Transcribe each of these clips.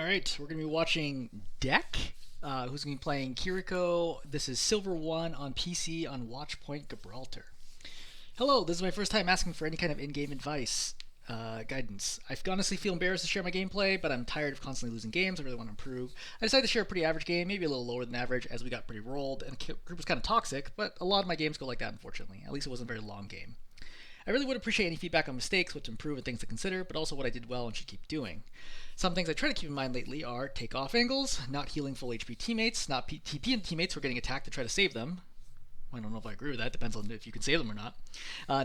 Alright, we're going to be watching Deck, who's going to be playing Kiriko. This is Silver 1 on PC on Watchpoint Gibraltar. Hello, this is my first time asking for any kind of in-game advice, guidance. I honestly feel embarrassed to share my gameplay, but I'm tired of constantly losing games. I really want to improve. I decided to share a pretty average game, maybe a little lower than average, as we got pretty rolled, and the group was kind of toxic, but a lot of my games go like that, unfortunately. At least it wasn't a very long game. I really would appreciate any feedback on mistakes, what to improve, and things to consider, but also what I did well and should keep doing. Some things I try to keep in mind lately are take-off angles, not healing full HP teammates, not TP teammates who are getting attacked to try to save them. I don't know if I agree with that. Depends on if you can save them or not.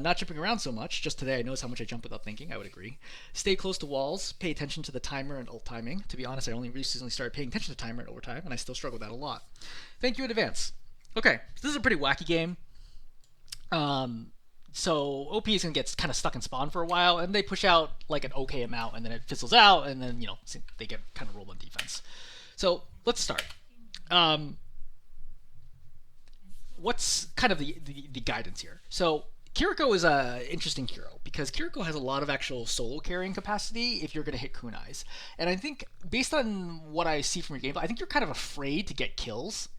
Not jumping around so much. Just today I noticed how much I jump without thinking. I would agree. Stay close to walls. Pay attention to the timer and ult timing. To be honest, I only recently started paying attention to timer and overtime, and I still struggle with that a lot. Thank you in advance. Okay, so this is a pretty wacky game. So OP is going to get kind of stuck in spawn for a while, and they push out like an okay amount, and then it fizzles out, and then, they get kind of rolled on defense. So let's start. What's kind of the guidance here? So Kiriko is an interesting hero, because Kiriko has a lot of actual solo carrying capacity if you're going to hit kunais. And I think, based on what I see from your gameplay, I think you're kind of afraid to get kills.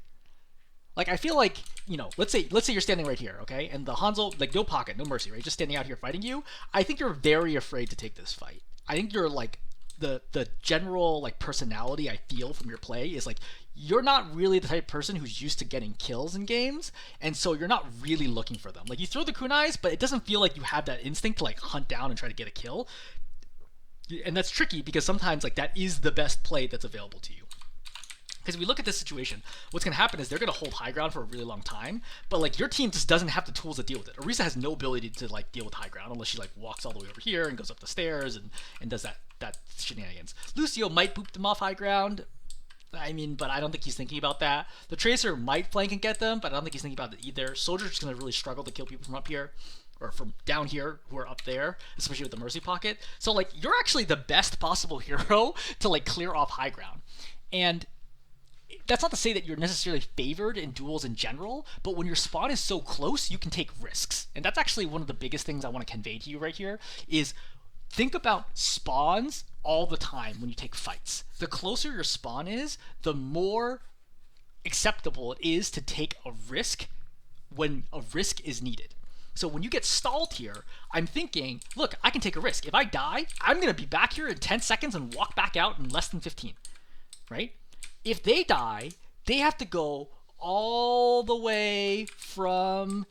Like, I feel like, let's say you're standing right here, okay? And the Hanzo, like, no pocket, no mercy, right? Just standing out here fighting you. I think you're very afraid to take this fight. I think you're, like, the general, like, personality I feel from your play is, like, you're not really the type of person who's used to getting kills in games, and so you're not really looking for them. Like, you throw the kunais, but it doesn't feel like you have that instinct to, like, hunt down and try to get a kill. And that's tricky, because sometimes, like, that is the best play that's available to you. Because if we look at this situation, what's going to happen is they're going to hold high ground for a really long time, but like your team just doesn't have the tools to deal with it. Orisa has no ability to like deal with high ground unless she like walks all the way over here and goes up the stairs and does that shenanigans. Lucio might boop them off high ground. I mean, but I don't think he's thinking about that. The Tracer might flank and get them, but I don't think he's thinking about it either. Soldier's just going to really struggle to kill people from up here, or from down here who are up there, especially with the Mercy Pocket. So like you're actually the best possible hero to like clear off high ground. And that's not to say that you're necessarily favored in duels in general, but when your spawn is so close, you can take risks. And that's actually one of the biggest things I want to convey to you right here is think about spawns all the time when you take fights. The closer your spawn is, the more acceptable it is to take a risk when a risk is needed. So when you get stalled here, I'm thinking, look, I can take a risk. If I die, I'm going to be back here in 10 seconds and walk back out in less than 15, right? If they die, they have to go all the way from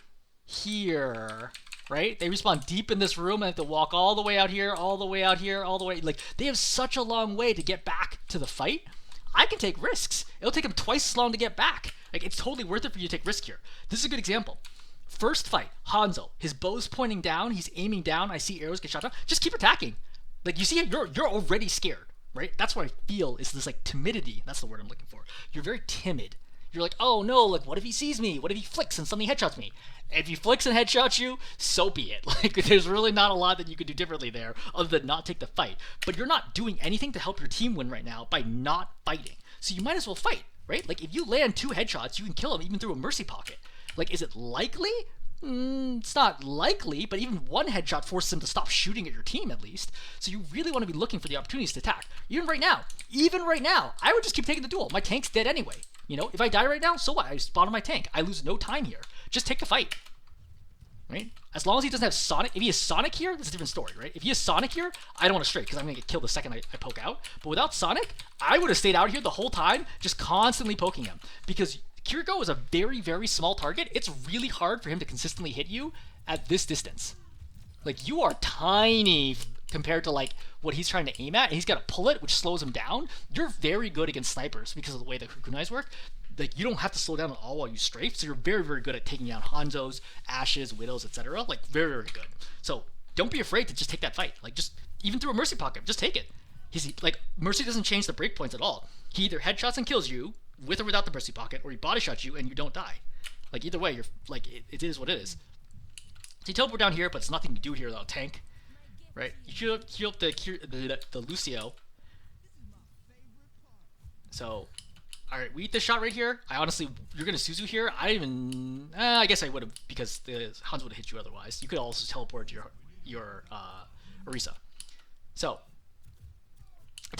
here, right? They respawn deep in this room and have to walk all the way out here, all the way out here, all the way. Like, they have such a long way to get back to the fight. I can take risks. It'll take them twice as long to get back. Like, it's totally worth it for you to take risk here. This is a good example. First fight, Hanzo. His bow's pointing down. He's aiming down. I see arrows get shot down. Just keep attacking. Like, you see, you're already scared. Right? That's what I feel is this like timidity. That's the word I'm looking for. You're very timid. You're like, oh no, like what if he sees me? What if he flicks and suddenly headshots me? If he flicks and headshots you, so be it. Like there's really not a lot that you could do differently there other than not take the fight. But you're not doing anything to help your team win right now by not fighting. So you might as well fight, right? Like if you land 2 headshots, you can kill him even through a mercy pocket. Like is it likely? It's not likely, but even one headshot forces him to stop shooting at your team at least. So you really want to be looking for the opportunities to attack. Even right now, I would just keep taking the duel. My tank's dead anyway. If I die right now, so what? I spawn on my tank. I lose no time here. Just take the fight. Right? As long as he doesn't have Sonic. If he has Sonic here, that's a different story, right? If he has Sonic here, I don't want to stray because I'm going to get killed the second I poke out. But without Sonic, I would have stayed out here the whole time, just constantly poking him. Because Kiriko is a very, very small target. It's really hard for him to consistently hit you at this distance. Like, you are tiny compared to, like, what he's trying to aim at, and he's got to pull it, which slows him down. You're very good against snipers because of the way the kunais work. Like, you don't have to slow down at all while you strafe, so you're very, very good at taking down Hanzos, Ashes, Widows, etc. Like, very, very good. So, don't be afraid to just take that fight. Like, just, even through a Mercy Pocket, just take it. Like, Mercy doesn't change the breakpoints at all. He either headshots and kills you, with or without the Mercy Pocket, or he body shots you and you don't die. Like either way, you're like it is what it is. So you teleport down here, but it's nothing to do here without a tank, right? You heal up the Lucio. So, all right, we eat this shot right here. I honestly, you're gonna Suzu here. I guess I would have because the Hans would have hit you otherwise. You could also teleport your Orisa. So.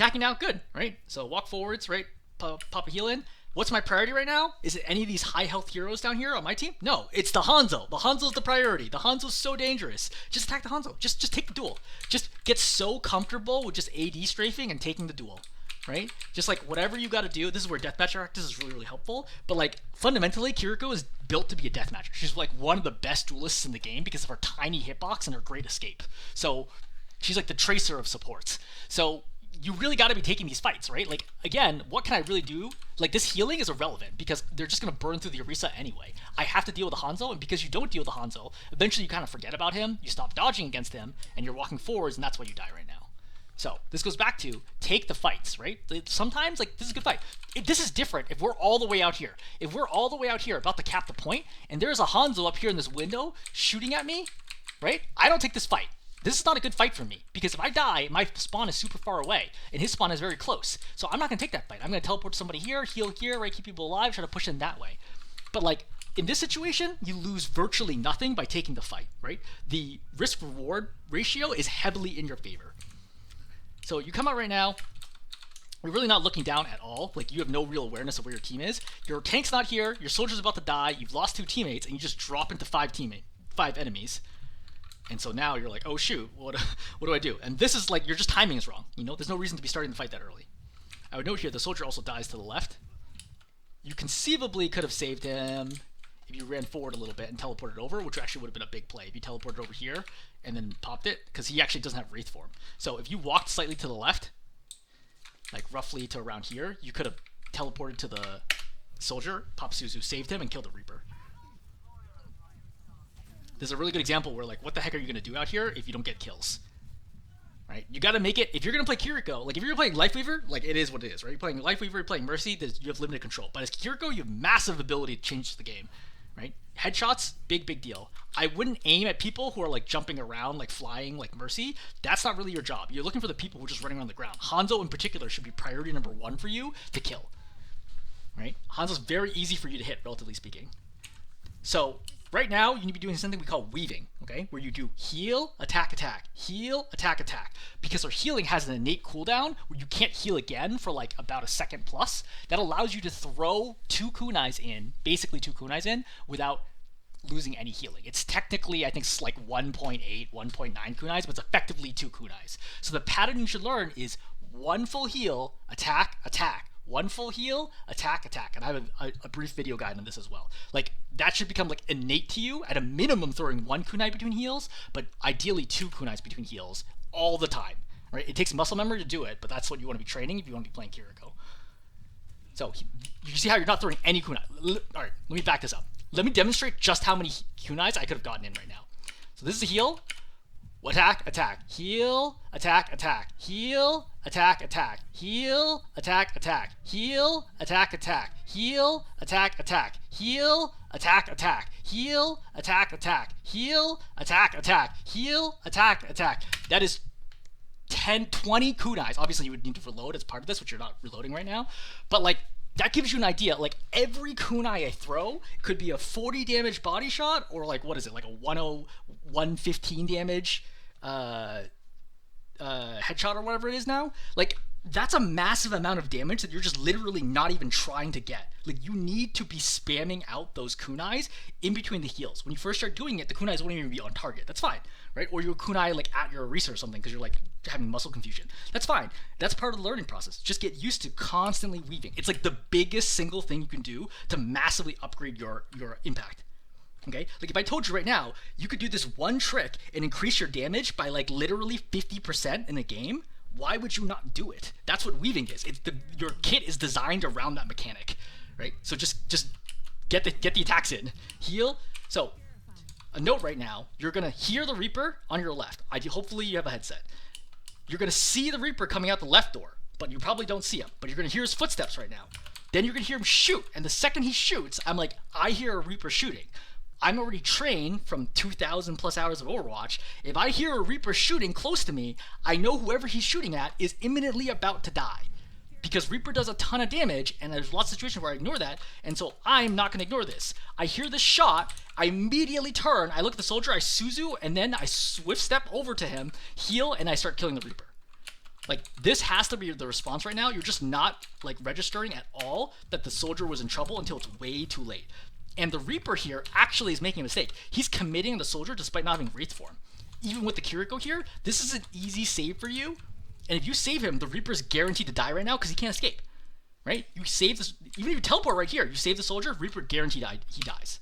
attacking now? Good, right? So walk forwards, right? Pop a heal in. What's my priority right now? Is it any of these high health heroes down here on my team? No, it's the Hanzo. The Hanzo's the priority. The Hanzo's so dangerous. Just attack the Hanzo. Just take the duel. Just get so comfortable with just AD strafing and taking the duel, right? Just like whatever you got to do. This is where deathmatch practice is really, really helpful. But like fundamentally, Kiriko is built to be a deathmatcher. She's like one of the best duelists in the game because of her tiny hitbox and her great escape. So she's like the tracer of supports. So you really got to be taking these fights, right? Like, again, what can I really do? Like, this healing is irrelevant because they're just going to burn through the Orisa anyway. I have to deal with the Hanzo, and because you don't deal with the Hanzo, eventually you kind of forget about him, you stop dodging against him, and you're walking forwards, and that's why you die right now. So, this goes back to take the fights, right? Sometimes, like, this is a good fight. This is different if we're all the way out here. If we're all the way out here about to cap the point, and there's a Hanzo up here in this window shooting at me, right? I don't take this fight. This is not a good fight for me, because if I die, my spawn is super far away, and his spawn is very close. So I'm not going to take that fight. I'm going to teleport somebody here, heal here, right, keep people alive, try to push in that way. But, like, in this situation, you lose virtually nothing by taking the fight, right? The risk-reward ratio is heavily in your favor. So you come out right now, you're really not looking down at all. Like, you have no real awareness of where your team is. Your tank's not here, your soldier's about to die, you've lost 2 teammates, and you just drop into 5 enemies. And so now you're like, oh shoot, what do I do? And this is like, your just timing is wrong. You know, there's no reason to be starting the fight that early. I would note here, the soldier also dies to the left. You conceivably could have saved him if you ran forward a little bit and teleported over, which actually would have been a big play. If you teleported over here and then popped it, because he actually doesn't have Wraith form. So if you walked slightly to the left, like roughly to around here, you could have teleported to the soldier, popped Suzu, saved him, and killed the Reaper. This is a really good example where, like, what the heck are you going to do out here if you don't get kills? Right? You got to make it, if you're going to play Kiriko, like, if you're playing Lifeweaver, like, it is what it is, right? You're playing Lifeweaver, you're playing Mercy, you have limited control. But as Kiriko, you have massive ability to change the game, right? Headshots, big deal. I wouldn't aim at people who are, like, jumping around, like, flying, like Mercy. That's not really your job. You're looking for the people who are just running around the ground. Hanzo, in particular, should be priority number 1 for you to kill, right? Hanzo's very easy for you to hit, relatively speaking. So right now, you need to be doing something we call weaving, okay? Where you do heal, attack, heal, attack. Because our healing has an innate cooldown where you can't heal again for like about a second plus. That allows you to throw 2 kunais in, basically 2 kunais in, without losing any healing. It's technically, I think, it's like 1.8, 1.9 kunais, but it's effectively 2 kunais. So the pattern you should learn is 1 full heal, attack. 1 full heal, attack. And I have a brief video guide on this as well. Like, that should become, like, innate to you. At a minimum, throwing 1 kunai between heals, but ideally 2 kunais between heals all the time, right? It takes muscle memory to do it, but that's what you want to be training if you want to be playing Kiriko. So, you see how you're not throwing any kunai. Alright, let me back this up. Let me demonstrate just how many kunais I could have gotten in right now. So this is a heal. Attack. Heal, attack. Heal, attack. Heal, attack. Heal, attack. Heal, attack. Heal, attack. Heal, attack. Heal, attack. Heal, attack. That is 10, 20 kunais. Obviously, you would need to reload as part of this, which you're not reloading right now. But, like, that gives you an idea. Like, every kunai I throw could be a 40 damage body shot, or, like, what is it? Like a 115 damage headshot or whatever it is now. Like, that's a massive amount of damage that you're just literally not even trying to get. Like, you need to be spamming out those kunais in between the heals. When you first start doing it, the kunais won't even be on target. That's fine, right? Or your kunai, like, at your Orisa or something because you're, like, having muscle confusion. That's fine. That's part of the learning process. Just get used to constantly weaving. It's, like, the biggest single thing you can do to massively upgrade your impact. Okay? Like, if I told you right now, you could do this one trick and increase your damage by, like, literally 50% in a game, why would you not do it? That's what weaving is. Your kit is designed around that mechanic, right? So just get the attacks in. Heal. So, a note right now, you're going to hear the Reaper on your left. Hopefully you have a headset. You're going to see the Reaper coming out the left door, but you probably don't see him. But you're going to hear his footsteps right now. Then you're going to hear him shoot, and the second he shoots, I'm like, I hear a Reaper shooting. I'm already trained from 2,000 plus hours of Overwatch. If I hear a Reaper shooting close to me, I know whoever he's shooting at is imminently about to die. Because Reaper does a ton of damage, and there's lots of situations where I ignore that, and so I'm not going to ignore this. I hear this shot, I immediately turn, I look at the soldier, I Suzu, and then I swift step over to him, heal, and I start killing the Reaper. Like, this has to be the response right now. You're just not, like, registering at all that the soldier was in trouble until it's way too late. And the Reaper here actually is making a mistake. He's committing the soldier despite not having Wraith form. Even with the Kiriko here, this is an easy save for you. And if you save him, the Reaper's guaranteed to die right now because he can't escape. Right? You save this, even if you teleport right here, you save the soldier, Reaper guaranteed he dies.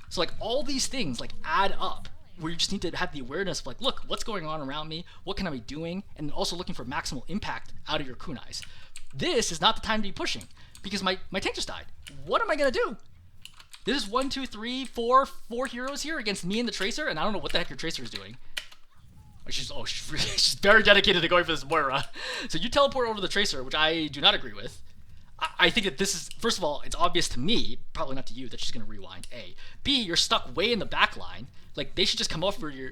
So, like, all these things, like, add up, where you just need to have the awareness of, like, look, what's going on around me? What can I be doing? And also looking for maximal impact out of your kunais. This is not the time to be pushing, because my tank just died. What am I going to do? This is 1, 2, 3, 4 heroes here against me and the Tracer, and I don't know what the heck your Tracer is doing. She's very dedicated to going for this Moira. So you teleport over the Tracer, which I do not agree with. I think that this is, first of all, it's obvious to me, probably not to you, that she's going to rewind, A. B, you're stuck way in the back line. Like, they should just come over to you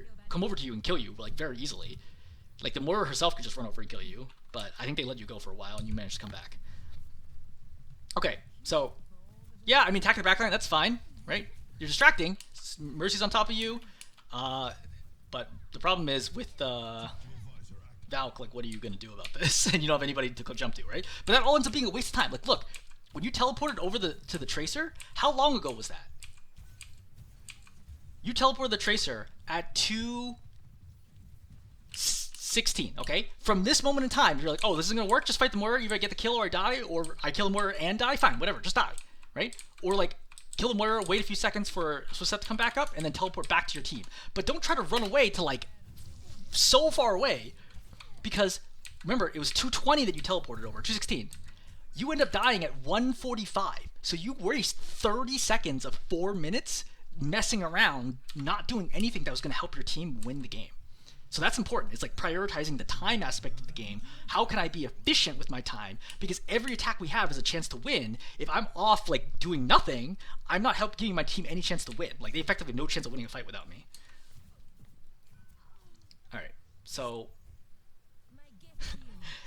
and kill you, like, very easily. Like, the Moira herself could just run over and kill you, but I think they let you go for a while and you managed to come back. Okay, so, yeah, I mean, attacking the back line, that's fine, right? You're distracting. Mercy's on top of you, but the problem is with Valk, like, what are you going to do about this? And you don't have anybody to jump to, right? But that all ends up being a waste of time. Like, look, when you teleported over to the Tracer, how long ago was that? You teleported the Tracer at 2:16, okay? From this moment in time, you're like, oh, this isn't going to work. Just fight the Moira. Either I get the kill or I die, or I kill the Moira and die. Fine, whatever. Just die, right? Or, like, kill the Moira, wait a few seconds for Swisette to come back up, and then teleport back to your team. But don't try to run away to, like, so far away, because, remember, it was 2:20 that you teleported over, 2:16. You end up dying at 1:45. So you waste 30 seconds of 4 minutes messing around, not doing anything that was going to help your team win the game. So that's important. It's like prioritizing the time aspect of the game. How can I be efficient with my time? Because every attack we have is a chance to win. If I'm off, like, doing nothing, I'm not giving my team any chance to win. Like, they effectively have no chance of winning a fight without me. Alright, so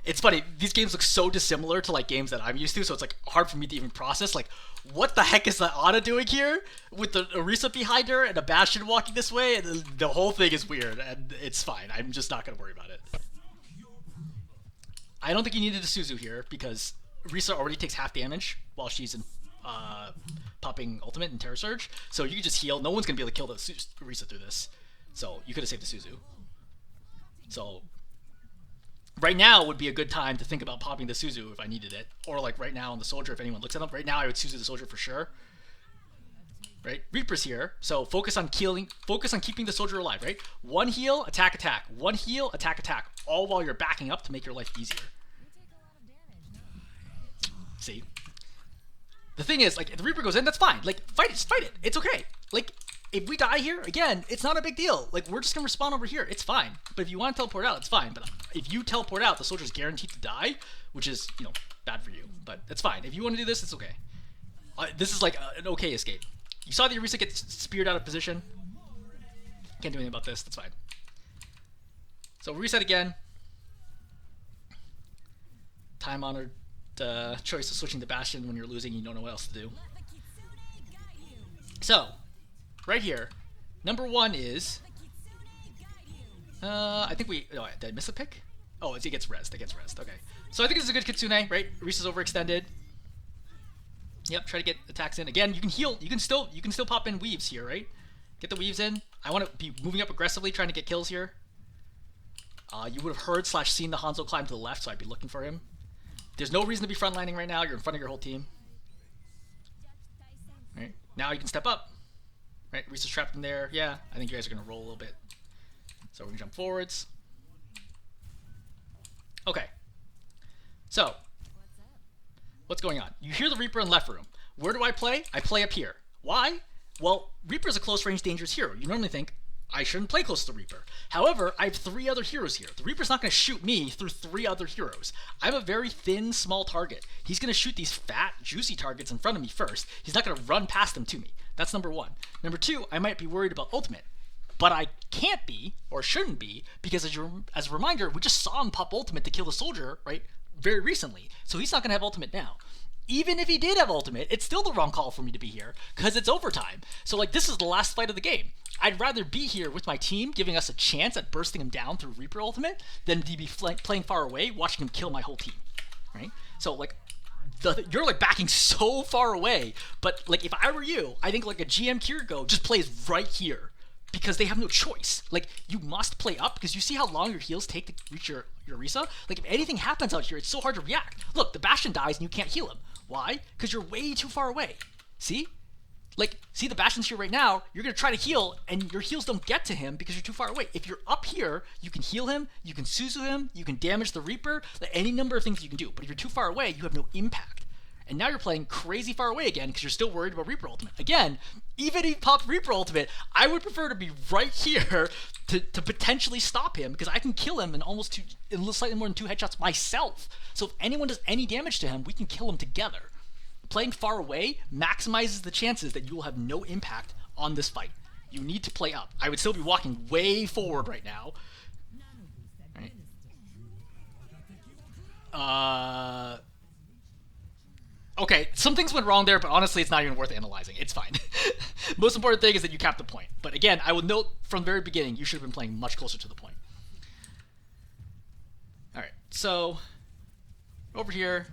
it's funny, these games look so dissimilar to, like, games that I'm used to, so it's, like, hard for me to even process, like, what the heck is that Ana doing here? With the Orisa behind her and a Bastion walking this way, and the whole thing is weird, and it's fine. I'm just not going to worry about it. I don't think you needed a Suzu here, because Orisa already takes half damage while she's in popping ultimate and Terror Surge, so you can just heal. No one's going to be able to kill the Orisa through this, so you could have saved the Suzu. So right now would be a good time to think about popping the Suzu if I needed it. Or, like, right now on the soldier if anyone looks at them. Right now I would Suzu the soldier for sure. Right? Reaper's here, so focus on keeping the soldier alive, right? One heal, attack, attack. One heal, attack, attack. All while you're backing up to make your life easier. See? The thing is, like, if the Reaper goes in, that's fine. Like, fight it, just fight it. It's okay. Like, if we die here, again, it's not a big deal. Like, we're just going to respawn over here. It's fine. But if you want to teleport out, it's fine. But if you teleport out, the soldier's guaranteed to die, which is, you know, bad for you. But it's fine. If you want to do this, it's okay. This is, like, an okay escape. You saw the Orisa get speared out of position. Can't do anything about this. That's fine. So, reset again. Time-honored choice of switching to Bastion when you're losing and you don't know what else to do. So, right here, number one is, I think we, oh, did I miss a pick? Oh, it gets rezzed, okay. So I think this is a good Kitsune, right? Risa's overextended. Yep, try to get attacks in. Again, you can heal, you can still pop in weaves here, right? Get the weaves in. I want to be moving up aggressively, trying to get kills here. You would have heard / seen the Hanzo climb to the left, so I'd be looking for him. There's no reason to be frontlining right now, you're in front of your whole team. Right, now you can step up. Right, Risa's trapped in there. Yeah, I think you guys are going to roll a little bit. So we're going to jump forwards. Okay. So, what's going on? You hear the Reaper in left room. Where do I play? I play up here. Why? Well, Reaper's a close-range dangerous hero. You normally think, I shouldn't play close to the Reaper. However, I have 3 other heroes here. The Reaper's not going to shoot me through 3 other heroes. I'm a very thin, small target. He's going to shoot these fat, juicy targets in front of me first. He's not going to run past them to me. That's number 1. Number 2, I might be worried about ultimate. But I can't be, or shouldn't be, because as a reminder, we just saw him pop ultimate to kill the soldier, right, very recently. So he's not going to have ultimate now. Even if he did have ultimate, it's still the wrong call for me to be here because it's overtime. So like this is the last fight of the game. I'd rather be here with my team, giving us a chance at bursting him down through Reaper ultimate, than to be playing far away, watching him kill my whole team. Right? So like, you're like backing so far away. But like, if I were you, I think like a GM Kiriko just plays right here because they have no choice. Like, you must play up because you see how long your heals take to reach your Risa. Like, if anything happens out here, it's so hard to react. Look, the Bastion dies and you can't heal him. Why? Because you're way too far away. See? Like, see the Bastion's here right now, you're going to try to heal, and your heals don't get to him because you're too far away. If you're up here, you can heal him, you can Suzu him, you can damage the Reaper, like any number of things you can do. But if you're too far away, you have no impact. And now you're playing crazy far away again because you're still worried about Reaper ultimate. Again, even if he popped Reaper ultimate, I would prefer to be right here to potentially stop him because I can kill him in slightly more than 2 headshots myself. So if anyone does any damage to him, we can kill him together. Playing far away maximizes the chances that you will have no impact on this fight. You need to play up. I would still be walking way forward right now. Right. Okay, some things went wrong there, but honestly, it's not even worth analyzing. It's fine. Most important thing is that you capped the point. But again, I will note from the very beginning, you should have been playing much closer to the point. Alright, so over here,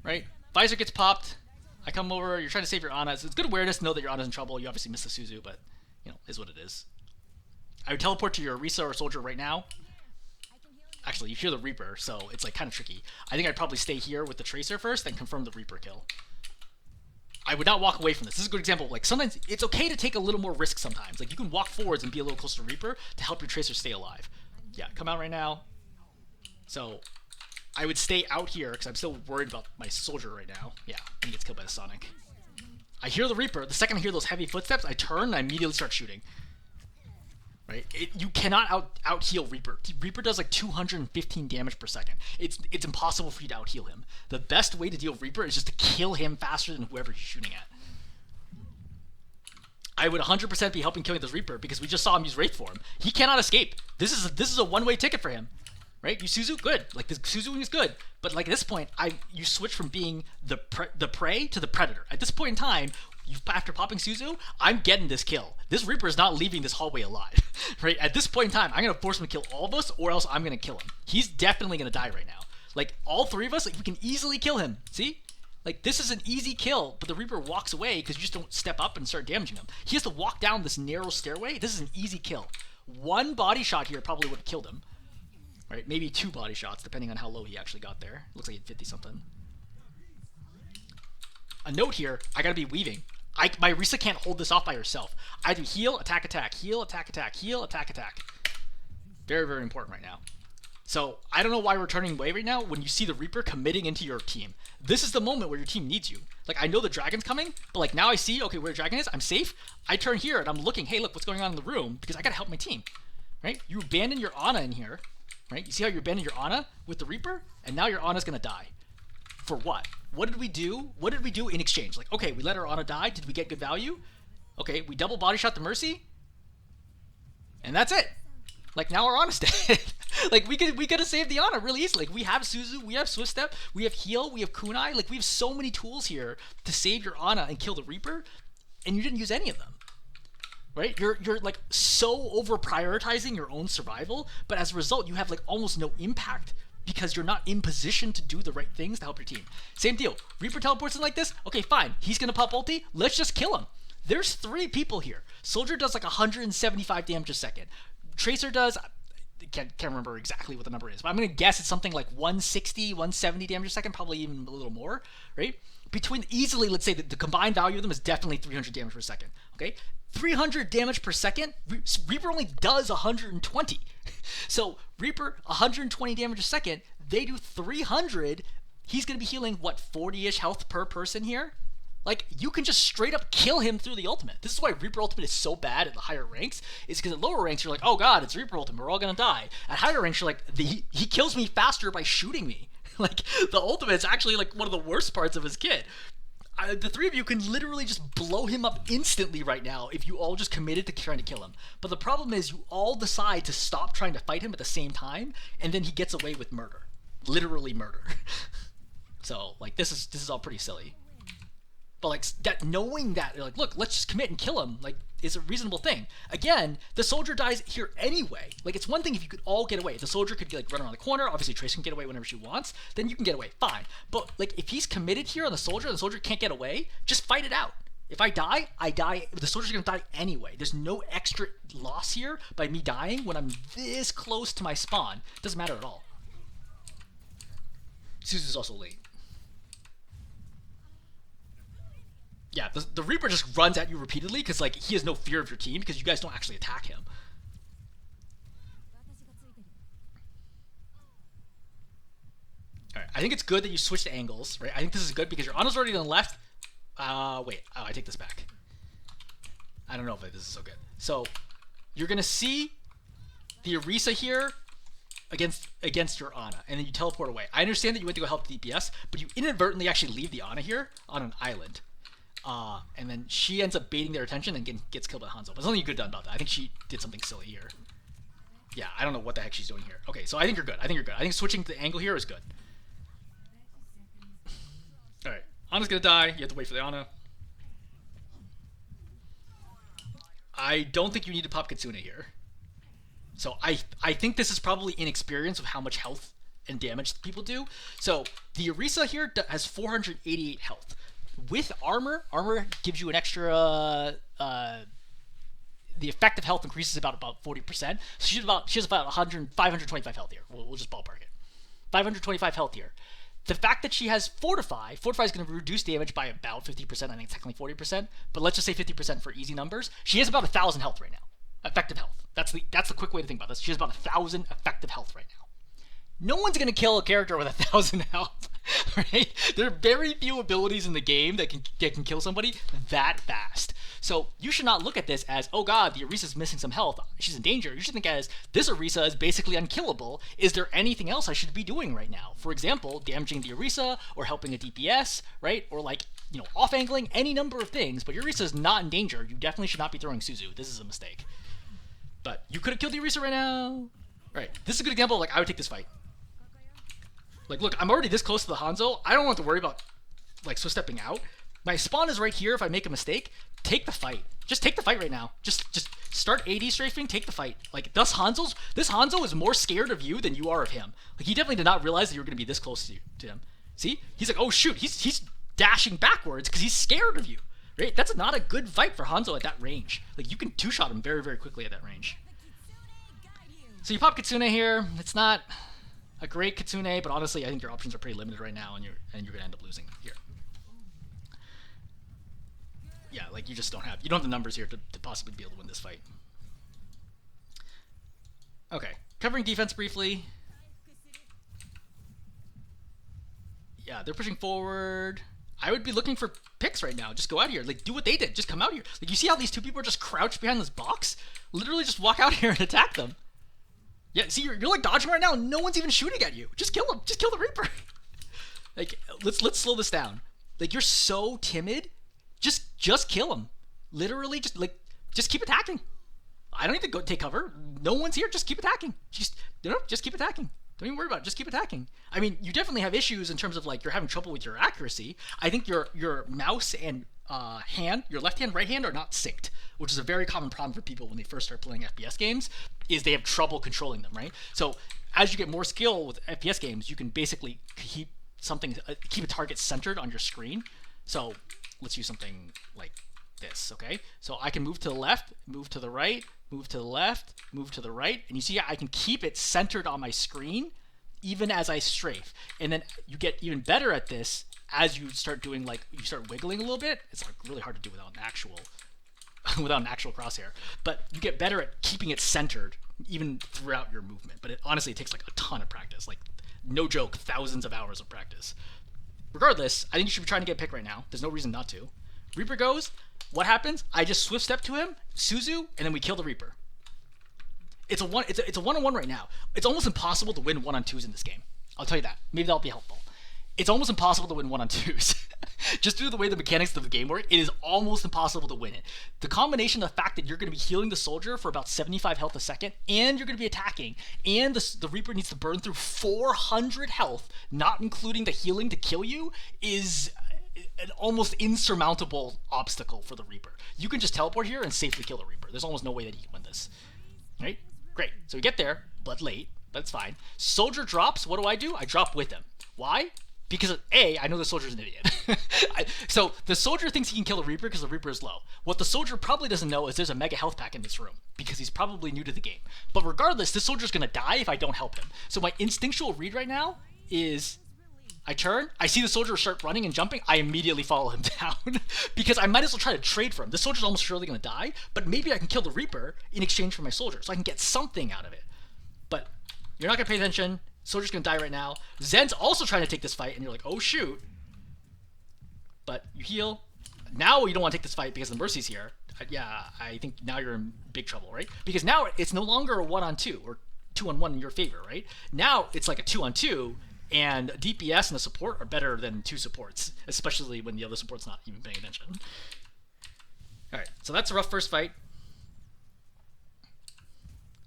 right? Visor gets popped. I come over. You're trying to save your Ana. So it's good awareness to know that your Ana's in trouble. You obviously missed the Suzu, but, you know, is what it is. I would teleport to your Risa or Soldier right now. Actually, you hear the Reaper, so it's like kind of tricky. I think I'd probably stay here with the Tracer first, then confirm the Reaper kill. I would not walk away from this. This is a good example. Like, sometimes it's okay to take a little more risk sometimes. Like, you can walk forwards and be a little closer to Reaper to help your Tracer stay alive. Yeah, come out right now. So I would stay out here because I'm still worried about my Soldier right now. Yeah, he gets killed by the Sonic. I hear the Reaper. The second I hear those heavy footsteps, I turn and I immediately start shooting. Right? You cannot out heal Reaper. Reaper does like 215 damage per second. It's impossible for you to out heal him. The best way to deal with Reaper is just to kill him faster than whoever you're shooting at. I would 100% be helping killing this Reaper because we just saw him use Wraith Form. He cannot escape. This is a one-way ticket for him. Right? You Suzu, good. Like, the Suzuing is good. But like at this point, you switch from being the prey to the predator. At this point in time, after popping Suzu, I'm getting this kill. This Reaper is not leaving this hallway alive. Right? At this point in time, I'm going to force him to kill all of us, or else I'm going to kill him. He's definitely going to die right now. Like, all three of us, like, we can easily kill him. See? Like, this is an easy kill, but the Reaper walks away because you just don't step up and start damaging him. He has to walk down this narrow stairway. This is an easy kill. One body shot here probably would have killed him. Right? Maybe 2 body shots, depending on how low he actually got there. Looks like he had 50-something. A note here, I gotta be weaving. My Risa can't hold this off by herself. I do heal, attack, attack, heal, attack, attack, heal, attack, attack. Very, very important right now. So, I don't know why we're turning away right now when you see the Reaper committing into your team. This is the moment where your team needs you. Like, I know the Dragon's coming, but like now I see, okay, where the Dragon is, I'm safe. I turn here and I'm looking, hey, look, what's going on in the room? Because I gotta help my team. Right? You abandon your Ana in here. Right? You see how you abandoned your Ana with the Reaper? And now your Ana's gonna die. For what? What did we do? What did we do in exchange? Like, okay, we let our Ana die. Did we get good value? Okay, we double body shot the Mercy. And that's it. Like, now our Ana's dead. Like, we could have saved the Ana really easily. Like, we have Suzu, we have Swift Step, we have Heal, we have Kunai. Like, we have so many tools here to save your Ana and kill the Reaper, and you didn't use any of them. Right? You're like so over prioritizing your own survival, but as a result, you have like almost no impact because you're not in position to do the right things to help your team. Same deal. Reaper teleports in like this. Okay, fine. He's gonna pop ulti. Let's just kill him. There's 3 people here. Soldier does like 175 damage a second. Tracer does, can't remember exactly what the number is, but I'm gonna guess it's something like 160, 170 damage a second, probably even a little more, right? Between easily, let's say that the combined value of them is definitely 300 damage per second, okay? 300 damage per second, Reaper only does 120. So Reaper, 120 damage a second, they do 300, he's gonna be healing, what, 40-ish health per person here? Like, you can just straight up kill him through the ultimate. This is why Reaper ultimate is so bad at the higher ranks, is because at lower ranks, you're like, oh god, it's Reaper ultimate, we're all gonna die. At higher ranks, you're like, he kills me faster by shooting me. Like, the ultimate is actually like one of the worst parts of his kit. The 3 of you can literally just blow him up instantly right now if you all just committed to trying to kill him. But the problem is you all decide to stop trying to fight him at the same time, and then he gets away with murder. Literally murder. So like this is all pretty silly. But like that, knowing that, like, look, let's just commit and kill him, like, is a reasonable thing. Again, the soldier dies here anyway. Like, it's one thing if you could all get away. The soldier could like run around the corner. Obviously, Trace can get away whenever she wants. Then you can get away, fine. But like, if he's committed here on the soldier, and the soldier can't get away, just fight it out. If I die, I die. The soldier's gonna die anyway. There's no extra loss here by me dying when I'm this close to my spawn. Doesn't matter at all. Suzu's also late. Yeah, the Reaper just runs at you repeatedly because like he has no fear of your team because you guys don't actually attack him. Alright, I think it's good that you switch the angles, right? I think this is good because your Ana's already on the left. Wait, I take this back. I don't know if this is so good. So, you're gonna see the Orisa here against your Ana, and then you teleport away. I understand that you went to go help the DPS, but you inadvertently actually leave the Ana here on an island. And then she ends up baiting their attention and gets killed by Hanzo. But there's nothing you could have done about that. I think she did something silly here. Yeah, I don't know what the heck she's doing here. Okay, so I think you're good. I think switching the angle here is good. Alright, Ana's gonna die. You have to wait for the Ana. I don't think you need to pop Kitsune here. So I think this is probably inexperience of how much health and damage people do. So the Orisa here has 488 health. With armor gives you an extra. The effective health increases about 40%. So she has about 525 health here. We'll just ballpark it. 525 health here. The fact that she has Fortify is going to reduce damage by about 50%. I think technically 40%, but let's just say 50% for easy numbers. She has about 1,000 health right now. Effective health. That's the quick way to think about this. She has about 1,000 effective health right now. No one's going to kill a character with 1,000 health, right? There are very few abilities in the game that can kill somebody that fast. So you should not look at this as, oh god, the Orisa's missing some health, she's in danger. You should think as, this Orisa is basically unkillable. Is there anything else I should be doing right now? For example, damaging the Orisa, or helping a DPS, right? Or like, off-angling, any number of things, but your Orisa is not in danger. You definitely should not be throwing Suzu. This is a mistake. But you could have killed the Orisa right now. Right, this is a good example of, like, I would take this fight. Like, look, I'm already this close to the Hanzo. I don't have to worry about, like, stepping out. My spawn is right here. If I make a mistake, take the fight. Just take the fight right now. Just start AD strafing, take the fight. Like, this Hanzo is more scared of you than you are of him. Like, he definitely did not realize that you were going to be this close to him. See? He's like, oh, shoot. He's dashing backwards because he's scared of you. Right? That's not a good fight for Hanzo at that range. Like, you can two-shot him very, very quickly at that range. So you pop Kitsune here. It's not a great Kitsune, but honestly, I think your options are pretty limited right now, and you're gonna end up losing here. Yeah, like you don't have the numbers here to possibly be able to win this fight. Okay, covering defense briefly. Yeah, they're pushing forward. I would be looking for picks right now. Just go out here, like do what they did. Just come out here. Like you see how these two people are just crouched behind this box? Literally, just walk out here and attack them. Yeah, see, you're like dodging right now. No one's even shooting at you. Just kill him. Just kill the Reaper. Like, let's slow this down. Like, you're so timid. Just kill him. Literally, just keep attacking. I don't need to go take cover. No one's here. Just keep attacking. Just keep attacking. Don't even worry about it. Just keep attacking. I mean, you definitely have issues in terms of like you're having trouble with your accuracy. I think your mouse and hand, your left hand, right hand are not synced, which is a very common problem for people when they first start playing FPS games, is they have trouble controlling them, right? So as you get more skill with FPS games, you can basically keep a target centered on your screen. So let's use something like this, okay? So I can move to the left, move to the right, move to the left, move to the right, and you see I can keep it centered on my screen even as I strafe. And then you get even better at this as you start doing, like, you start wiggling a little bit. It's like really hard to do without an actual crosshair, but you get better at keeping it centered even throughout your movement. But honestly, it takes like a ton of practice, like no joke, thousands of hours of practice. Regardless, I think you should be trying to get a pick right now. There's no reason not to. Reaper goes, what happens? I just swift step to him, Suzu, and then we kill the Reaper. It's a one-on-one right now. It's almost impossible to win one-on-twos in this game. I'll tell you that. Maybe that'll be helpful. It's almost impossible to win one-on-twos. Just due to the way the mechanics of the game work, it is almost impossible to win it. The combination of the fact that you're going to be healing the soldier for about 75 health a second, and you're going to be attacking, and the Reaper needs to burn through 400 health, not including the healing to kill you, is an almost insurmountable obstacle for the Reaper. You can just teleport here and safely kill the Reaper. There's almost no way that he can win this. Right? Great. So we get there, but late. That's fine. Soldier drops. What do? I drop with him. Why? Because A, I know the soldier's an idiot. So the soldier thinks he can kill the Reaper because the Reaper is low. What the soldier probably doesn't know is there's a mega health pack in this room because he's probably new to the game. But regardless, this soldier's going to die if I don't help him. So my instinctual read right now is I turn, I see the soldier start running and jumping, I immediately follow him down because I might as well try to trade for him. This soldier's almost surely going to die, but maybe I can kill the Reaper in exchange for my soldier so I can get something out of it. But you're not going to pay attention. Soldier's gonna die right now. Zen's also trying to take this fight, and you're like, oh shoot. But you heal. Now you don't want to take this fight because the Mercy's here. Yeah, I think now you're in big trouble, right? Because now it's no longer a 1-on-2 or 2-on-1 in your favor, right? Now it's like a 2-on-2, and DPS and the support are better than 2 supports, especially when the other support's not even paying attention. Alright, so that's a rough first fight.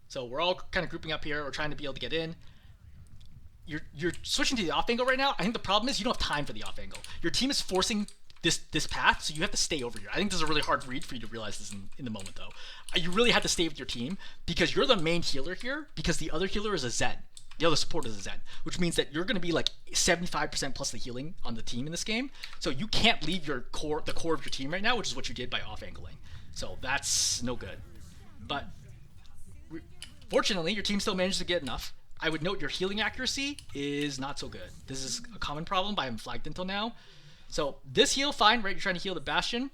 So we're all kind of grouping up here. We're trying to be able to get in. You're switching to the off angle right now. I think the problem is you don't have time for the off angle. Your team is forcing this path, so you have to stay over here. I think this is a really hard read for you to realize this in the moment, though. You really have to stay with your team because you're the main healer here because the other healer is a Zen. The other support is a Zen, which means that you're going to be like 75% plus the healing on the team in this game. So you can't leave the core of your team right now, which is what you did by off angling. So that's no good. But fortunately, your team still managed to get enough. I would note your healing accuracy is not so good. This is a common problem, but I haven't flagged until now. So this heal, fine, right? You're trying to heal the Bastion.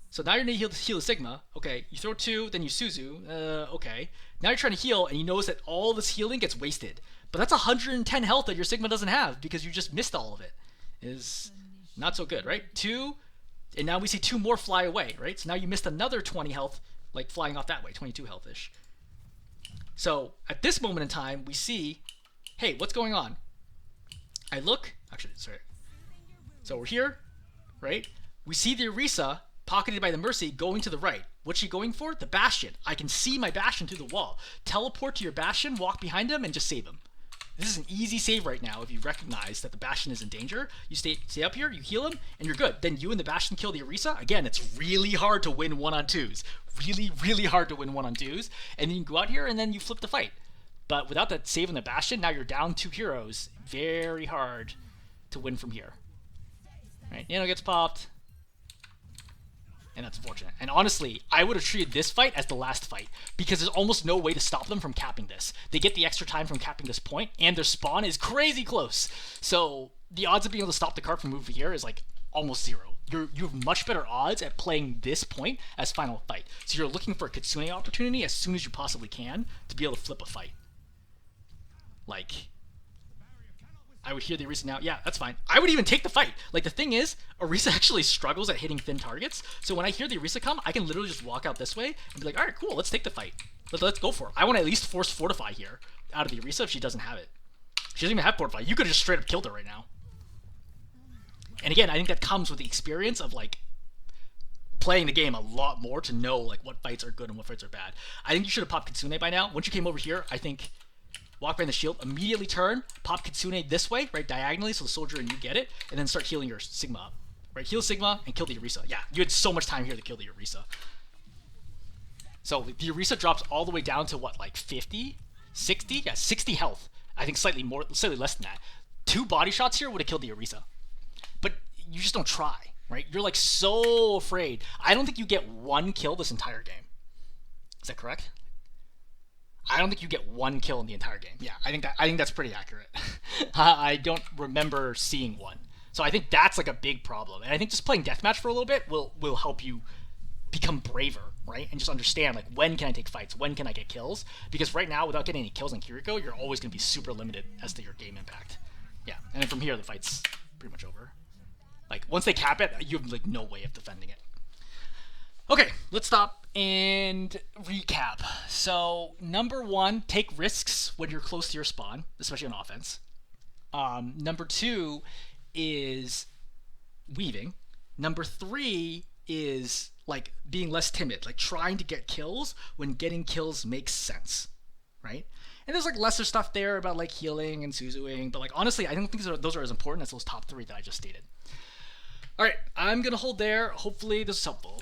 So now you're going to heal the Sigma. Okay, you throw 2, then you Suzu. Okay. Now you're trying to heal, and you notice that all this healing gets wasted. But that's 110 health that your Sigma doesn't have because you just missed all of it. Is not so good, right? 2, and now we see 2 more fly away, right? So now you missed another 20 health, like flying off that way, 22 health-ish. So at this moment in time, we see, hey, what's going on? I look, actually, sorry. So we're here, right? We see the Orisa, pocketed by the Mercy, going to the right. What's she going for? The Bastion. I can see my Bastion through the wall. Teleport to your Bastion, walk behind him, and just save him. This is an easy save right now if you recognize that the Bastion is in danger. You stay up here, you heal him, and you're good. Then you and the Bastion kill the Orisa. Again, it's really hard to win 1-on-2s. Really, really hard to win 1-on-2s. And then you go out here and then you flip the fight. But without that save in the Bastion, now you're down 2 heroes. Very hard to win from here. Right, Nano gets popped. And that's unfortunate. And honestly, I would have treated this fight as the last fight because there's almost no way to stop them from capping this. They get the extra time from capping this point, and their spawn is crazy close. So the odds of being able to stop the card from moving here is like almost 0. You have much better odds at playing this point as final fight. So you're looking for a Kitsune opportunity as soon as you possibly can to be able to flip a fight. Like, I would hear the Orisa now. Yeah, that's fine. I would even take the fight. Like, the thing is, Orisa actually struggles at hitting thin targets. So when I hear the Orisa come, I can literally just walk out this way and be like, all right, cool, let's take the fight. Let's go for it. I want to at least force Fortify here out of the Orisa if she doesn't have it. She doesn't even have Fortify. You could have just straight up killed her right now. And again, I think that comes with the experience of, like, playing the game a lot more to know, like, what fights are good and what fights are bad. I think you should have popped Kitsune by now. Once you came over here, I think walk behind the shield, immediately turn, pop Kitsune this way, right, diagonally, so the soldier and you get it, and then start healing your Sigma up. Right, heal Sigma and kill the Orisa. Yeah, you had so much time here to kill the Orisa. So the Orisa drops all the way down to what, like 50? 60? Yeah, 60 health. I think slightly less than that. 2 body shots here would have killed the Orisa. But you just don't try, right? You're like so afraid. I don't think you get 1 kill this entire game. Is that correct? I don't think you get 1 kill in the entire game. Yeah, I think that's pretty accurate. I don't remember seeing 1. So I think that's like a big problem. And I think just playing deathmatch for a little bit will help you become braver, right? And just understand, like, when can I take fights? When can I get kills? Because right now, without getting any kills on Kiriko, you're always going to be super limited as to your game impact. Yeah, and then from here, the fight's pretty much over. Like, once they cap it, you have, like, no way of defending it. Okay, let's stop and recap. So, number 1, take risks when you're close to your spawn, especially on offense. Number 2 is weaving. Number 3 is like being less timid, like trying to get kills when getting kills makes sense, right? And there's like lesser stuff there about like healing and Suzuing, but like honestly, I don't think those are as important as those top 3 that I just stated. All right, I'm gonna hold there. Hopefully this is helpful.